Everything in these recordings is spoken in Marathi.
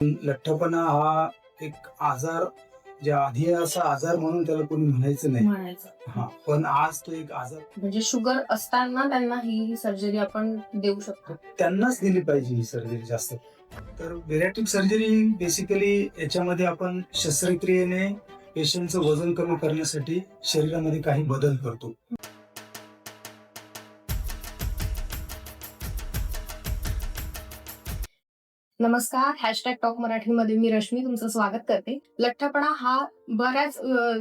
लठ्ठपणा हा एक आजार, जे आधी असा आजार म्हणून त्याला कोणी म्हणायचं नाही. हा, पण आज तो एक आजार. म्हणजे शुगर असताना त्यांना ही सर्जरी आपण देऊ शकतो. त्यांनाच दिली पाहिजे ही सर्जरी जास्त. तर बेरियाट्रिक सर्जरी बेसिकली याच्यामध्ये आपण शस्त्रक्रियेने पेशंटचं वजन कमी करण्यासाठी शरीरामध्ये काही बदल करतो. नमस्कार, हॅशटॅग टॉक मराठीमध्ये मी रश्मी तुमचं स्वागत करते. लठ्ठपणा हा बऱ्याच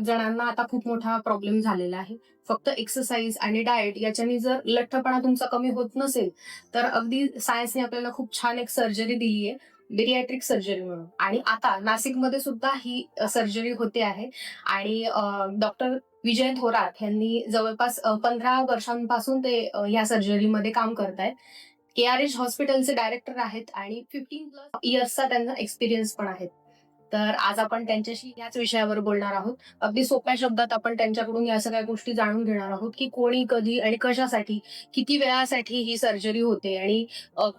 जणांना आता खूप मोठा प्रॉब्लेम झालेला आहे. फक्त एक्सरसाइज आणि डाएट याच्याने जर लठ्ठपणा तुमचा कमी होत नसेल तर अगदी सायन्सने आपल्याला खूप छान एक सर्जरी दिली आहे, बेरियाट्रिक सर्जरी म्हणून. आणि आता नाशिकमध्ये सुद्धा ही सर्जरी होते आहे. आणि डॉक्टर विजय थोरात यांनी जवळपास 15 वर्षांपासून ते ह्या सर्जरीमध्ये काम करतायत. KRH हॉस्पिटलचे डायरेक्टर आहेत आणि 15+ इयर्सचा त्यांना एक्सपिरियन्स पण आहे. तर आज आपण त्यांच्याशी याच विषयावर बोलणार आहोत. अगदी सोप्या शब्दात आपण त्यांच्याकडून या सगळ्या गोष्टी जाणून घेणार आहोत की कोणी, कधी आणि कशासाठी, किती वेळासाठी ही सर्जरी होते आणि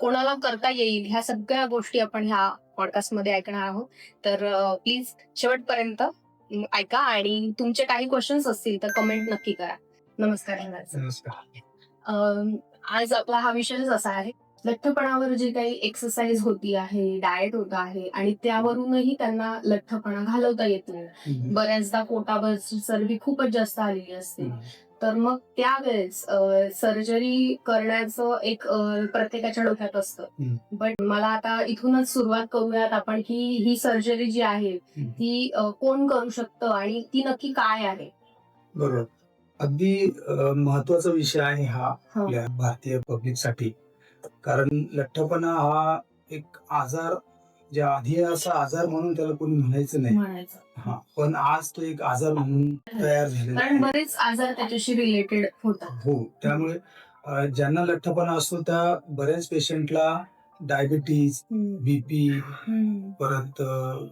कोणाला करता येईल, ह्या सगळ्या गोष्टी आपण ह्या पॉडकास्टमध्ये ऐकणार आहोत. तर प्लीज शेवटपर्यंत ऐका आणि तुमचे काही क्वेश्चन्स असतील तर कमेंट नक्की करा. नमस्कार. नमस्कार. आज आपला हा विषयच असा आहे, लठ्ठपणावर जी काही एक्सरसाइज होती आहे, डाएट होत आहे आणि त्यावरूनही त्यांना लठ्ठपणा घालवता येत नाही. बऱ्याचदा पोटावरची चरबी खूपच जास्त आलेली असते. तर मग त्यावेळेस सर्जरी करण्याचं एक प्रत्येकाच्या डोक्यात असतं. बट मला आता इथूनच सुरुवात करूयात आपण की ही सर्जरी जी आहे ती कोण करू शकतं आणि ती नक्की काय आहे. बरोबर. अगदी महत्वाचा विषय आहे हा आपल्या भारतीय पब्लिक साठी. कारण लठ्ठपणा हा एक आजार, जे आधी असा आजार म्हणून त्याला कोणी म्हणायचं नाही. हा, पण आज तो एक आजार म्हणून तयार झालेला आहे. बरेच आजार त्याच्याशी रिलेटेड होतात. हो, त्यामुळे ज्यांना लठ्ठपणा असतो त्या बऱ्याच पेशंटला डायबिटीज, बीपी, परत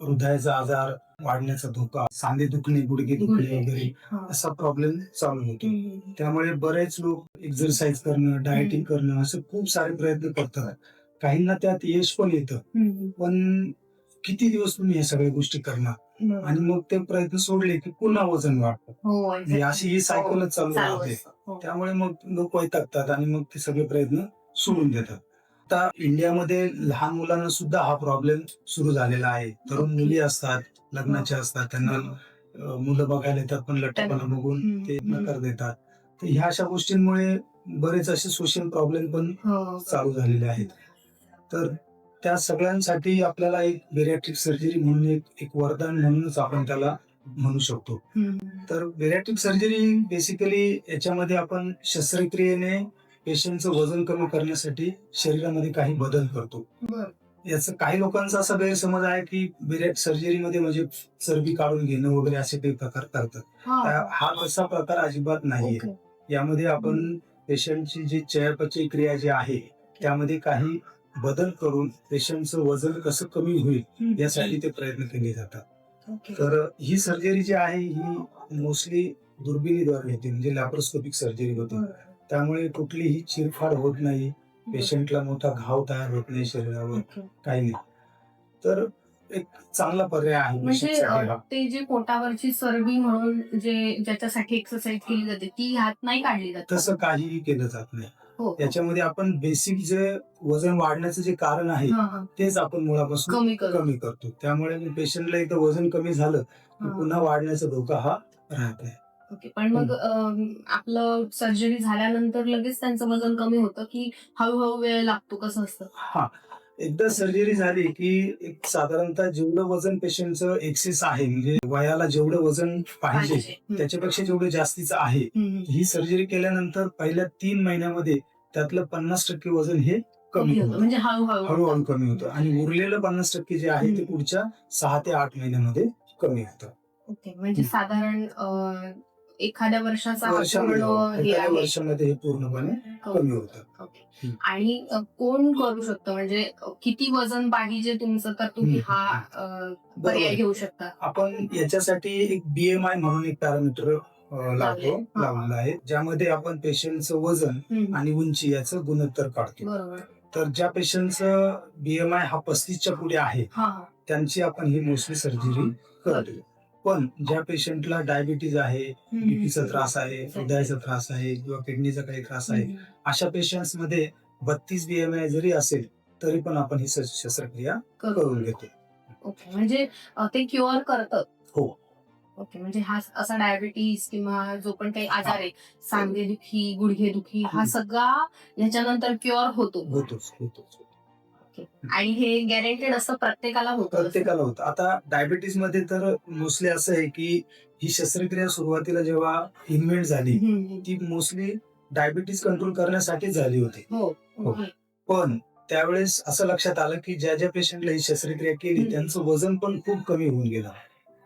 हृदयाचा आजार वाढण्याचा धोका, सांधे दुखणे, गुडघे दुखणे वगैरे असा प्रॉब्लेम चालू होतो. त्यामुळे बरेच लोक एक्सरसाइज करणं, डाएटिंग करणं असं खूप सारे प्रयत्न करतात. काहींना त्यात यश पण येतं, पण किती दिवस तुम्ही या सगळ्या गोष्टी करणार आणि मग ते प्रयत्न सोडले की पुन्हा वजन वाढतं. अशी ही सायकलच चालू राहते. त्यामुळे मग लोक वैतागतात आणि मग ते सगळे प्रयत्न सोडून देतात. आता इंडियामध्ये लहान मुलांना सुद्धा हा प्रॉब्लेम सुरू झालेला आहे. तरुण मुली असतात, लग्नाचे असतात, त्यांना मुलं बघायला येतात पण लठ्ठपणा बघून ते नकार देतात. तर ह्या अशा गोष्टींमुळे बरेच असे सोशल प्रॉब्लेम पण चालू झालेले आहेत. तर त्या सगळ्यांसाठी आपल्याला एक बेरियाट्रिक सर्जरी म्हणून एक वरदान म्हणूनच आपण त्याला म्हणू शकतो. तर बेरियाट्रिक सर्जरी बेसिकली याच्यामध्ये आपण शस्त्रक्रियेने पेशंटचं वजन कमी करण्यासाठी शरीरामध्ये काही बदल करतो. याचं काही लोकांचा असा गैरसमज आहे की बेरियाट्रिक सर्जरीमध्ये म्हणजे चरबी काढून घेणं वगैरे असे काही प्रकार करतात. हा तसा प्रकार अजिबात नाहीये. यामध्ये आपण पेशंटची जी चयापचय क्रिया जी आहे त्यामध्ये काही बदल करून पेशंटचं वजन कसं कमी होईल यासाठी ते प्रयत्न केले जातात. तर ही सर्जरी जी आहे ही मोस्टली दुर्बिणीद्वारे होते, म्हणजे लॅप्रोस्कोपिक सर्जरी होते. त्यामुळे कुठलीही चिरफाड होत नाही, पेशंटला मोठा घाव तयार होत नाही शरीरावर, काही नाही. तर एक चांगला पर्याय आहे. म्हणजे ते जे पोटावरची चरबी म्हणून ज्याच्यासाठी एक्सरसाइज केली जाते ती ह्यात नाही काढली जात. तसं काहीही केलं जात नाही. याच्यामध्ये आपण बेसिक जे वजन वाढण्याचं जे कारण आहे तेच आपण मुळापासून कमी करतो. त्यामुळे पेशंटला एकदा वजन कमी झालं की पुन्हा वाढण्याचा धोका हा राहत नाही. ओके, पण मग आपलं सर्जरी झाल्यानंतर लगेच त्यांचं वजन कमी होतं की हळूहळू वेळ लागतो, कसं असतं? हा, एकदा सर्जरी झाली की एक साधारणतः जेवढं वजन पेशंटचं एक्सेस आहे, म्हणजे वयाला जेवढं वजन पाहिजे त्याच्यापेक्षा जेवढं जास्तीचं आहे, ही सर्जरी केल्यानंतर पहिल्या 3 महिन्यामध्ये त्यातलं 50% वजन हे कमी होतं, म्हणजे हळूहळू कमी होतं. आणि उरलेलं 50% जे आहे ते पुढच्या 6 ते 8 महिन्यामध्ये कमी होतं. ओके, म्हणजे साधारण एखाद्या वर्षामध्ये हे पूर्णपणे कमी होतं. आणि कोण करू शकतं, म्हणजे किती वजन पाहिजे तुमचं तर तुम्ही हा पर्याय घेऊ शकता? आपण याच्यासाठी एक BMI म्हणून एक पॅरामीटर लावलेला आहे, ज्यामध्ये आपण पेशंटचं वजन आणि उंची याचं गुणोत्तर काढतो. तर ज्या पेशंटचं BMI हा 35च्या पुढे आहे त्यांची आपण ही मोस्टली सर्जरी करतो. पण ज्या पेशंटला डायबिटीज आहे, बीपीचा त्रास आहे, हृदयाचा त्रास आहे किंवा किडनीचा काही त्रास आहे, अशा पेशंट्स मध्ये 32 BMI जरी असेल तरी पण आपण ही शस्त्रक्रिया करून घेतो. ओके, म्हणजे ते क्युअर करतात. हो. ओके, म्हणजे हा असा डायबिटीज किंवा जो पण काही आजार आहे, सांधेदुखी, गुडघेदुखी, हा सगळा याच्यानंतर क्युअर होतोच. आणि हे गॅरेंटेड असं प्रत्येकाला होतं. आता डायबिटीज मध्ये तर मोस्टली असं आहे की ही शस्त्रक्रिया सुरुवातीला जेव्हा इन्व्हेंट झाली ती मोस्टली डायबिटीज कंट्रोल करण्यासाठी झाली होती. हो. पण त्यावेळेस असं लक्षात आलं की ज्या ज्या पेशंटला ही शस्त्रक्रिया केली त्यांचं वजन पण खूप कमी होऊन गेलं.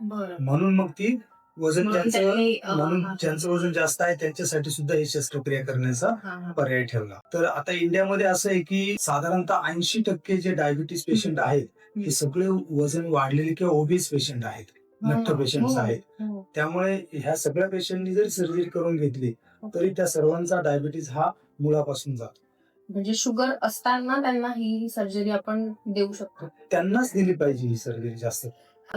म्हणून मग ती ज्यांचं वजन जास्त आहे त्यांच्यासाठी सुद्धा ही शस्त्रक्रिया करण्याचा पर्याय ठेवला. तर आता इंडियामध्ये असं आहे की साधारणतः 80% जे डायबिटीस पेशंट आहेत हे सगळे वजन वाढलेले किंवा ओबीस पेशंट आहेत, लठ्ठ पेशंट आहेत. त्यामुळे ह्या सगळ्या पेशंटनी जरी सर्जरी करून घेतली तरी त्या सर्वांचा डायबिटीस हा मुळापासून जातो. म्हणजे शुगर असताना त्यांना ही सर्जरी आपण देऊ शकतो. त्यांनाच दिली पाहिजे ही सर्जरी जास्त.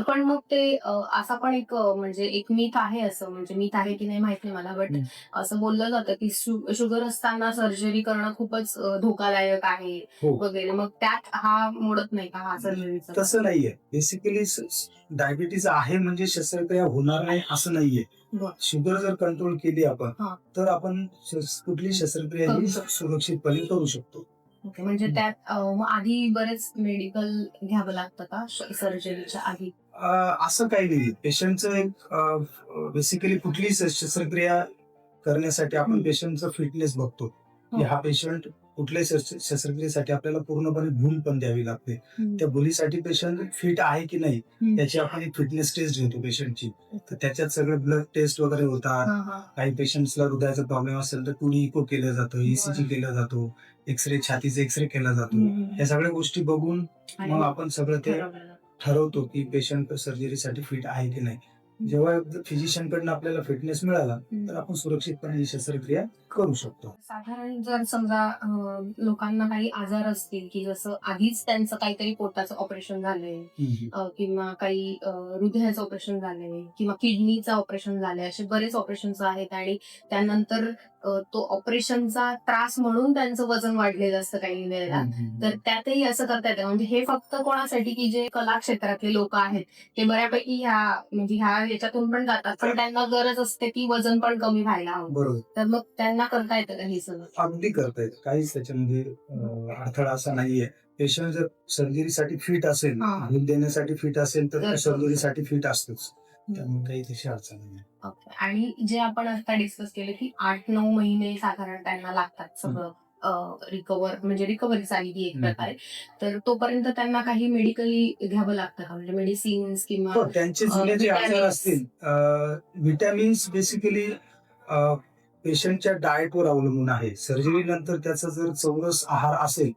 पण मग ते असा पण एक म्हणजे एक मिथ आहे, असं म्हणजे मिथ आहे की नाही माहित नाही मला, बट असं बोललं जातं की शुगर असताना सर्जरी करणं खूपच धोकादायक आहे वगैरे. मग त्यात हा मोडत नाही का हा सर्जरीचा? तसं नाहीये. बेसिकली डायबिटीज आहे म्हणजे शस्त्रक्रिया होणार नाही असं नाहीये. शुगर जर कंट्रोल केली आपण तर आपण कुठली शस्त्रक्रिया ही सुरक्षितपणे करू शकतो. ओके, म्हणजे त्यात आधी बरेच मेडिकल घ्यावं लागतं का सर्जरीच्या आधी? असं काही नाही. पेशंटचं एक बेसिकली कुठली शस्त्रक्रिया करण्यासाठी आपण पेशंटचं फिटनेस बघतो की हा पेशंट कुठल्याही शस्त्रक्रियेसाठी आपल्याला पूर्णपणे भूल पण द्यावी लागते. त्या भुलीसाठी पेशंट फिट आहे की नाही याची आपण एक फिटनेस टेस्ट घेतो पेशंटची. तर त्याच्यात सगळे ब्लड टेस्ट वगैरे होतात. काही पेशंट्सला हृदयाचा प्रॉब्लेम असेल तर 2D इको केलं जातं, ECG केलं जातो, एक्सरे, छातीचा एक्सरे केला जातो. या सगळ्या गोष्टी बघून मग आपण सगळं ते ठरवतो की पेशंट सर्जरीसाठी फिट आहे की नाही. जेव्हा फिजिशियन कडनं आपल्याला फिटनेस मिळाला तर आपण सुरक्षितपणे ही शस्त्रक्रिया करू शकतो. साधारण जर समजा लोकांना काही आजार असतील की जसं आधीच त्यांचं काहीतरी पोटाचं ऑपरेशन झालंय किंवा काही हृदयाचं ऑपरेशन झालंय किंवा किडनीचं ऑपरेशन झालंय, असे बरेच ऑपरेशन आहेत आणि त्यानंतर तो ऑपरेशनचा त्रास म्हणून त्यांचं वजन वाढलेलं असतं काही वेळेला, तर त्यातही असं करता येतं. म्हणजे हे फक्त कोणासाठी की जे कला क्षेत्रातले लोक आहेत ते बऱ्यापैकी ह्या याच्यातून पण जातात, पण त्यांना गरज असते की वजन पण कमी व्हायला हवं. बरोबर. तर मग त्यांना करता येतं का हे सगळं? अगदी करता येतं. काहीच त्याच्यामध्ये अडथळा असा नाहीये. पेशंट जर सर्जरीसाठी फिट असेल, भूल देण्यासाठी फिट असेल तर सर्जरीसाठी फिट असतोच. त्यामुळे काही तशी अडचण नाही. आणि जे आपण आता डिस्कस केलं की 8-9 महिने साधारण त्यांना लागतात सगळं रिकव्हर, म्हणजे रिकव्हरी झाली एक प्रकारे, तर तोपर्यंत त्यांना काही मेडिकली घ्यावं लागतं का, म्हणजे मेडिसिन्स किंवा त्यांचे जुने जे आजार असतील, विटॅमिन्स बेसिकली पेशंटच्या डाएटवर अवलंबून आहे. सर्जरी नंतर त्याचा जर चौरस आहार असेल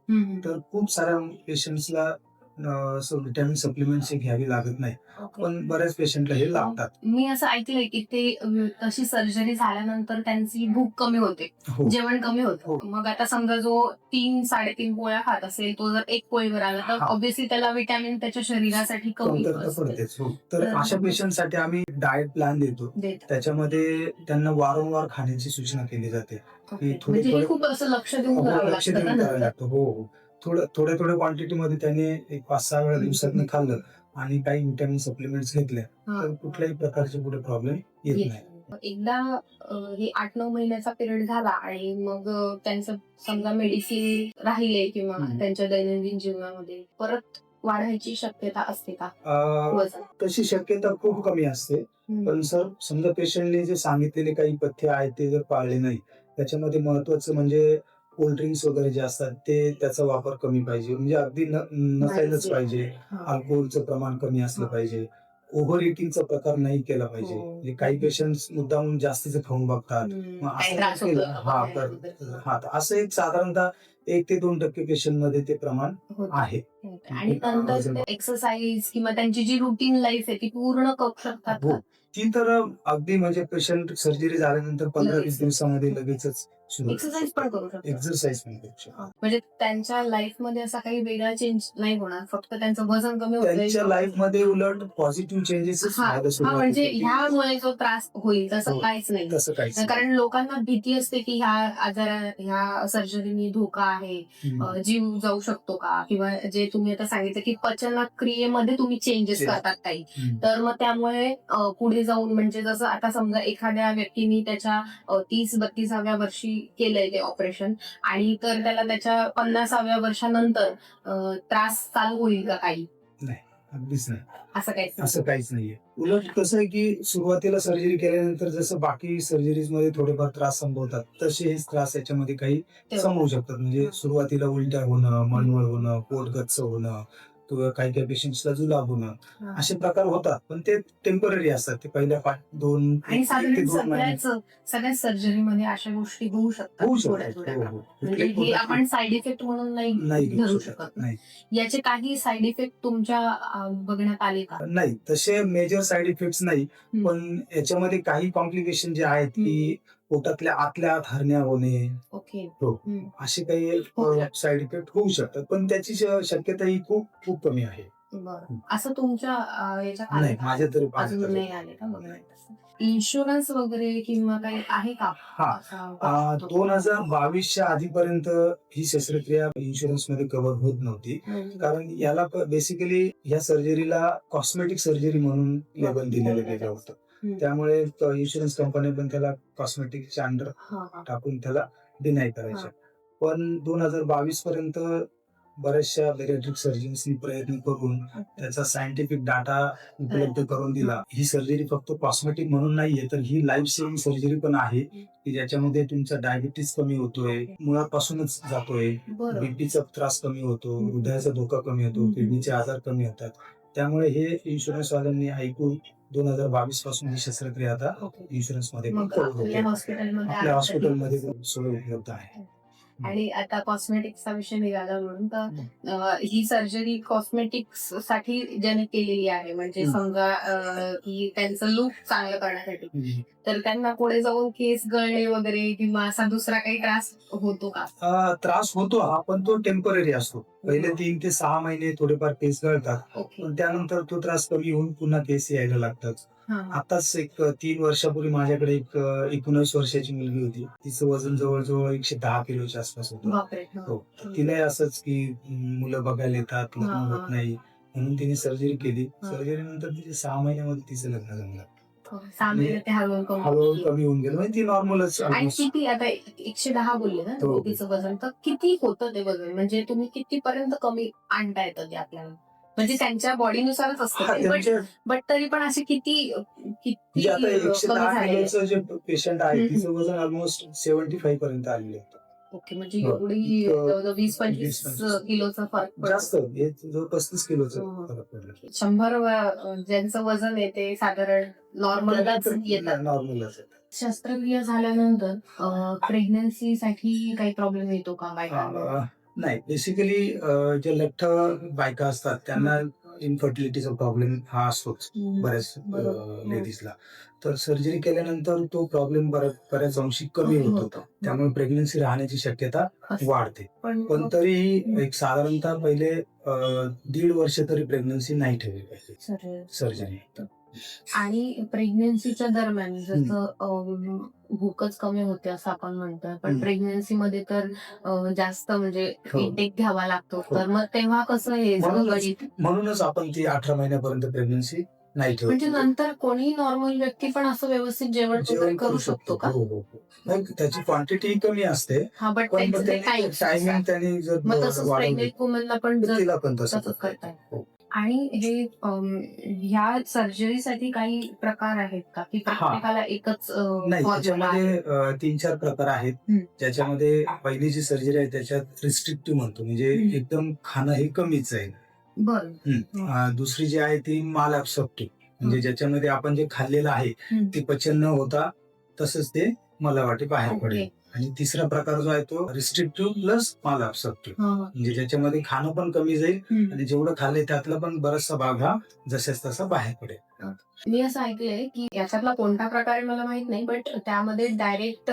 तर खूप साऱ्या पेशंट्सला विटॅमिन सप्लिमेंट्स घ्यावी लागत नाही, पण बऱ्याच पेशंटला हे लागतात. मी असं ऐकलंय की ते तशी सर्जरी झाल्यानंतर त्यांची भूक कमी होते, जेवण कमी होतं. मग आता समजा जो 3-3.5 पोळ्या खात असेल तो जर 1 पोळीवर आला तर ऑब्व्हियसली त्याला विटॅमिन त्याच्या शरीरासाठी कमी पडतेच. तर अशा पेशंटसाठी आम्ही डाएट प्लॅन देतो. त्याच्यामध्ये त्यांना वारंवार खाण्याची सूचना केली जाते. म्हणजे खूप असं लक्ष देऊन करावं लागतं. हो, थोड्या क्वांटिटी मध्ये त्याने एक 5-6 वेळा दिवसातून खाल्लं आणि काही विटॅमिन सप्लिमेंट्स घेतल्या तर कुठल्याही प्रकारचे पुढे प्रॉब्लेम येत नाही. एकदा हे 8-9 महिन्याचा पिरियड झाला आणि मग त्यांचं समजा मेडिसिन राहिले किंवा त्यांच्या दैनंदिन जीवनामध्ये परत वाढायची शक्यता असते का? तशी शक्यता खूप कमी असते. पण समजा पेशंटने जे सांगितलेले काही पथ्य आहेत ते जर पाळले नाही, त्याच्यामध्ये महत्वाचं म्हणजे कोल्ड्रिंक्स वगैरे जे असतात ते त्याचा वापर कमी पाहिजे, म्हणजे अगदी नसायलाच पाहिजे. अल्कोहोलचं प्रमाण कमी असलं पाहिजे. ओव्हर इटिंगचा प्रकार नाही केला पाहिजे. म्हणजे काही पेशंट्स मुद्दाम जास्तीचं खाऊन बघतात. मग असं एक साधारणतः 1 ते 2% पेशंट मध्ये ते प्रमाण होतं. आहे. आणि नंतर एक्सरसाइज किंवा त्यांची जी रुटीन लाईफ आहे ती पूर्ण करू शकतात हो. का? ती तर अगदी म्हणजे पेशंट सर्जरी झाल्यानंतर 15-20 लगेच. दिवसामध्ये लगेचच सुरू एक्सरसाइज पण करू शकतात. एक्सरसाइज पण करू शकतो. म्हणजे त्यांच्या लाईफ मध्ये असा काही वेगळा चेंज नाही होणार, फक्त त्यांचं वजन कमी होतं. त्यांच्या लाईफ मध्ये उलट पॉझिटिव्ह चेंजेसच व्हायला हा सुरुवात म्हणजे होते. ह्यामुळे जो त्रास होईल तसं हो. काहीच नाही. तसं काहीच नाही. कारण लोकांना भीती असते की ह्या सर्जरीने धोका आहे, जीव जाऊ शकतो का, किंवा जे तुम्ही आता सांगितलं की पचन क्रियेमध्ये तुम्ही चेंजेस करतात काही, तर मग त्यामुळे पुढे जाऊन म्हणजे जसं आता समजा एखाद्या व्यक्तीने त्याच्या 30-32व्या वर्षी केलंय ते ऑपरेशन, आणि तर त्याला त्याच्या 50व्या वर्षानंतर त्रास चालू होईल का काही? अगदीच नाही. असं काहीच नाहीये. उलट कसं आहे की सुरुवातीला सर्जरी केल्यानंतर जसं बाकी सर्जरीज मध्ये थोडेफार त्रास संभवतात तसे हे त्रास याच्यामध्ये काही संभवू शकतात. म्हणजे सुरुवातीला उलट्या होणं, मळमळ होणं, पोट गच्च होणं किंवा काही पेशंट्सला जुलाब होणं असे प्रकार होतात, पण ते टेम्पररी असतात. ते पहिल्या 2 आणि साधारण ते 2 महिने सगळ्याच सर्जरीमध्ये अशा गोष्टी होऊ शकतात. होऊ थोड्या शकतात. थोड्या. हो, हो. म्हणजे हे आपण साईड इफेक्ट म्हणून नाही घेऊ धरू शकत. शकत. नाही. याचे काही साईड इफेक्ट तुमच्या बघण्यात आले का? नाही, तसे मेजर साईड इफेक्ट्स नाही, पण याच्यामध्ये काही कॉम्प्लिकेशन जे आहेत की पोटातल्या आतल्या आत हरण्या होणे, ओके. असे काही साईड इफेक्ट होऊ शकतात, पण त्याची शक्यता ही खूप खूप कमी आहे. बरं. असं तुमच्या याच्यात नाही, माझ्या तरी अजून नाही आले का बघण्यात? इन्शुरन्स वगैरे किंवा काही आहे का? हा, 2022च्या आधीपर्यंत ही शस्त्रक्रिया इन्शुरन्स मध्ये कव्हर होत नव्हती, कारण याला बेसिकली या सर्जरीला कॉस्मेटिक सर्जरी म्हणून लेबल दिलेलं गेलं होतं. त्यामुळे इन्शुरन्स कंपनी पण त्याला कॉस्मेटिकच्या अंडर टाकून त्याला डिनाय करायच्या. पण 2022 पर्यंत बऱ्याचशा बेरियाट्रिक सर्जन्सनी प्रयत्न करून त्याचा सायंटिफिक डाटा उपलब्ध करून दिला. ही सर्जरी फक्त कॉस्मेटिक म्हणून नाहीये, तर ही लाईफ सेव्हिंग सर्जरी पण आहे की ज्याच्यामध्ये तुमचा डायबिटीस कमी होतोय, मुळापासूनच जातोय, बीपीचा त्रास कमी होतो, हृदयाचा धोका कमी होतो, किडनीचे आजार कमी होतात. त्यामुळे हे इन्शुरन्स वाल्यांनी ऐकून 2022 पासून ही शस्त्रक्रिया आता इन्शुरन्स मध्ये पण करू होते. आपल्या हॉस्पिटलमध्ये सोय उपलब्ध आहे. आणि आता कॉस्मेटिक्सचा विषय निघाला म्हणून तर ही सर्जरी कॉस्मेटिक्स साठी ज्याने केलेली आहे, म्हणजे समजा की त्यांचं लुक चांगलं करण्यासाठी, तर त्यांना पुढे जाऊन केस गळणे वगैरे किंवा असा दुसरा काही त्रास होतो का? त्रास होतो हा, पण तो टेम्पररी असतो. पहिले 3 ते 6 महिने थोडेफार केस गळतात, पण त्यानंतर तो त्रास कमी होऊन पुन्हा केस यायला लागतात. आताच एक 3 वर्षापूर्वी माझ्याकडे एक 19 वर्षाची मुलगी होती. तिचं वजन जवळजवळ 110 किलोच्या आसपास होतं. तिला असंच की मुलं बघायला येतात, लग्न होत नाही, म्हणून तिने सर्जरी केली. सर्जरी नंतर तिचे 6 महिन्यामध्ये तिचं लग्न जमलं. हळूहळू कमी होऊन गेलं, म्हणजे ती नॉर्मलच. आणि किती आता 110 बोलले ना तिचं वजन, तर किती होतं ते वजन? म्हणजे तुम्ही कितीपर्यंत कमी आणता येतं ते आपल्याला? म्हणजे त्यांच्या बॉडीनुसारच असतं, बट तरी पण असे किती आता 110 किलोचं जे पेशंट आहे तिचं वजन ऑलमोस्ट 75 पर्यंत आलेलं होतं. ओके, म्हणजे एवढी 20-25 किलोचा फरक जास्त, 35 किलोचा फरक पडला. 100 ज्यांचं वजन आहे ते साधारण नॉर्मलच येतात. शस्त्रक्रिया झाल्यानंतर प्रेग्नन्सी साठी काही प्रॉब्लेम येतो का बायकांना? नाही, बेसिकली जे लठ्ठ बायका असतात त्यांना इन्फर्टिलिटीचा प्रॉब्लेम हा असतोच बऱ्याच लेडीजला. तर सर्जरी केल्यानंतर तो प्रॉब्लेम बऱ्याच अंशी कमी होतो, त्यामुळे प्रेग्नन्सी राहण्याची शक्यता वाढते. पण तरीही एक साधारणतः पहिले 1.5 वर्ष तरी प्रेग्नन्सी नाही ठेवली पाहिजे सर्जरी. आणि प्रेग्नन्सीच्या दरम्यान जसं भूकच कमी होते असं आपण म्हणतो, पण प्रेग्नन्सी मध्ये तर जास्त म्हणजे इंटेक घ्यावा लागतो, तर मग तेव्हा कसं हे म्हणूनच आपण ती 18 महिन्यापर्यंत प्रेग्नन्सी नाही ठेवत. म्हणजे नंतर कोणी नॉर्मल व्यक्ती पण असं व्यवस्थित जेवण करू शकतो का? हो. त्याची क्वांटिटी कमी असते, पण टायमिंग त्यांनी जर तिला पण तसं करतात. आणि हे ह्या सर्जरीसाठी काही प्रकार आहेत का, की प्रत्येकाला एकच? नाही, त्याच्यामध्ये 3-4 प्रकार आहेत. ज्याच्यामध्ये पहिली जी सर्जरी आहे त्याच्यात रिस्ट्रिक्टिव्ह म्हणतो, म्हणजे एकदम खाणं हे कमीच आहे. दुसरी जी आहे ती माल ऍब्सॉर्प्टिव्ह, म्हणजे ज्याच्यामध्ये आपण जे खाल्लेलं आहे ते पचन न होता तसंच ते मला वाटे बाहेर पडेल आणि तिसरा प्रकार जो आहे तो रिस्ट्रिक्टिव्ह प्लस माल ऍब्सॉर्प्टिव्ह, म्हणजे ज्याच्यामध्ये खाणं पण कमी जाईल आणि जेवढं खाल्लंय त्यातला पण बराचसा भाग हा जशाच तसा बाहेर पडेल. मी असं ऐकलंय की याच्यातला कोणता प्रकार आहे मला माहित नाही, बट त्यामध्ये डायरेक्ट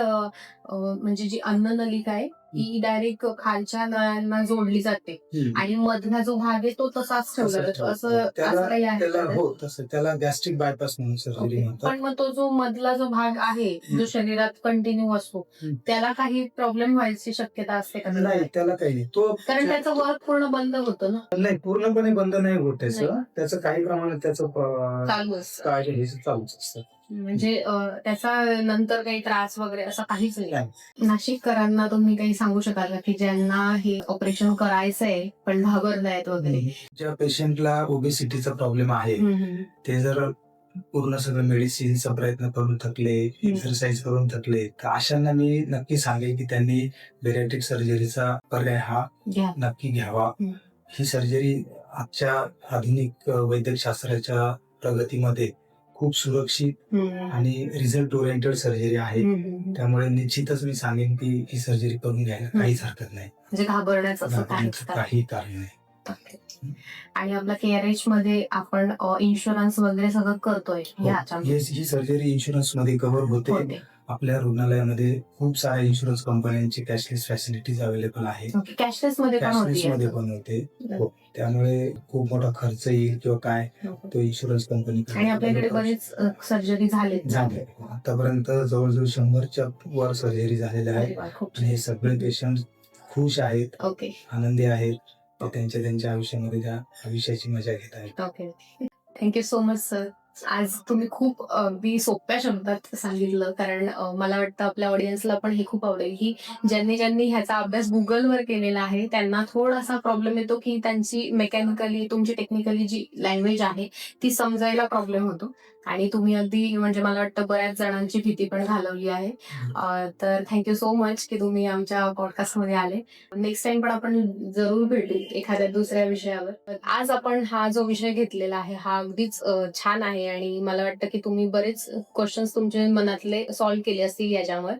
म्हणजे जी अन्न नलिका आहे ती डायरेक्ट खालच्या नळ्यांना जोडली जाते आणि मधला जो भाग आहे तो तसाच ठेवला जातो, असं काही आहे त्याला का? हो तसं त्याला गॅस्ट्रिक बायपास म्हणून सर्जरी ओके. म्हणतात. पण मग तो जो मधला जो भाग आहे जो शरीरात कंटिन्यू असतो त्याला काही प्रॉब्लेम व्हायची शक्यता असते का? नाही, त्याला काही नाही. तो कारण त्याचं वर्क पूर्ण बंद होतं ना. नाही, पूर्णपणे बंद नाही होत नाही. त्याचं काही प्रमाणात त्याचं चालू असतं. काळजी हे चालूच असतं. म्हणजे त्याचा नंतर काही त्रास वगैरे असं काहीच नाही. नाही. नाशिककरांना तुम्ही काही सांगू शकाल का की ज्यांना हे ऑपरेशन करायचंय पण घाबरतायत वगैरे? ज्या पेशंटला ओबेसिटीचा प्रॉब्लेम आहे ते जर पूर्ण सगळं मेडिसिनचा प्रयत्न करून थकले, एक्सरसाइज करून थकले, तर अशांना मी नक्की सांगेन की त्यांनी बेरियाट्रिक सर्जरीचा पर्याय हा घ्या. नक्की घ्यावा. ही सर्जरी आजच्या आधुनिक वैद्यकशास्त्राच्या प्रगतीमध्ये खूप सुरक्षित आणि रिझल्ट ओरिएंटेड सर्जरी आहे. त्यामुळे निश्चितच मी सांगेन की ही सर्जरी करून घ्यायला काहीच हरकत नाही. म्हणजे घाबरण्याचं असं काही कारण नाही. आणि आपल्या केअरेज मध्ये आपण इन्शुरन्स वगैरे सगळं करतोय ही सर्जरी इन्शुरन्स मध्ये कव्हर होते. आपल्या रुग्णालयामध्ये खूप साऱ्या इन्शुरन्स कंपन्यांची कॅशलेस फॅसिलिटीज अवेलेबल आहे. कॅशलेस मध्ये पण होते. त्यामुळे खूप मोठा खर्च येईल किंवा काय तो इन्शुरन्स कंपनी. आणि आपल्याकडे बरेच सर्जरी झाले आतापर्यंत जवळजवळ 100च्या वर सर्जरी झालेल्या आहेत आणि हे सगळे पेशंट खुश आहेत, आनंदी आहेत. ते त्यांच्या आयुष्यामध्ये त्या आयुष्याची मजा घेत आहेत. Okay, thank you so much sir. आज तुम्ही खूप अगदी सोप्या शब्दात सांगितलं, कारण मला वाटतं आपल्या ऑडियन्सला पण हे खूप आवडेल की ज्यांनी ह्याचा अभ्यास गुगलवर केलेला आहे त्यांना थोडासा प्रॉब्लेम येतो की त्यांची मेकॅनिकली तुमची टेक्निकली जी लँग्वेज आहे ती समजायला प्रॉब्लेम होतो. आणि तुम्ही अगदी म्हणजे मला वाटतं बऱ्याच जणांची भीती पण घालवली आहे. तर थँक्यू सो मच की तुम्ही आमच्या पॉडकास्टमध्ये आले. नेक्स्ट टाइम पण आपण जरूर भेटू एखाद्या दुसऱ्या विषयावर. आज आपण हा जो विषय घेतलेला आहे हा अगदीच छान आहे आणि मला वाटतं की तुम्ही बरेच क्वेश्चन्स तुमचे मनातले सॉल्व्ह केले असतील याच्यावर.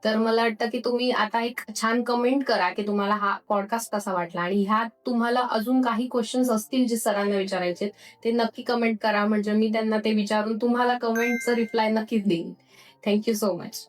तर मला वाटतं की तुम्ही आता एक छान कमेंट करा की तुम्हाला हा पॉडकास्ट कसा वाटला आणि ह्यात तुम्हाला अजून काही क्वेश्चन्स असतील जे सरांना विचारायचे ते नक्की कमेंट करा, म्हणजे मी त्यांना ते विचारून तुम्हाला कमेंटचं रिप्लाय नक्कीच देईन. Thank you so much.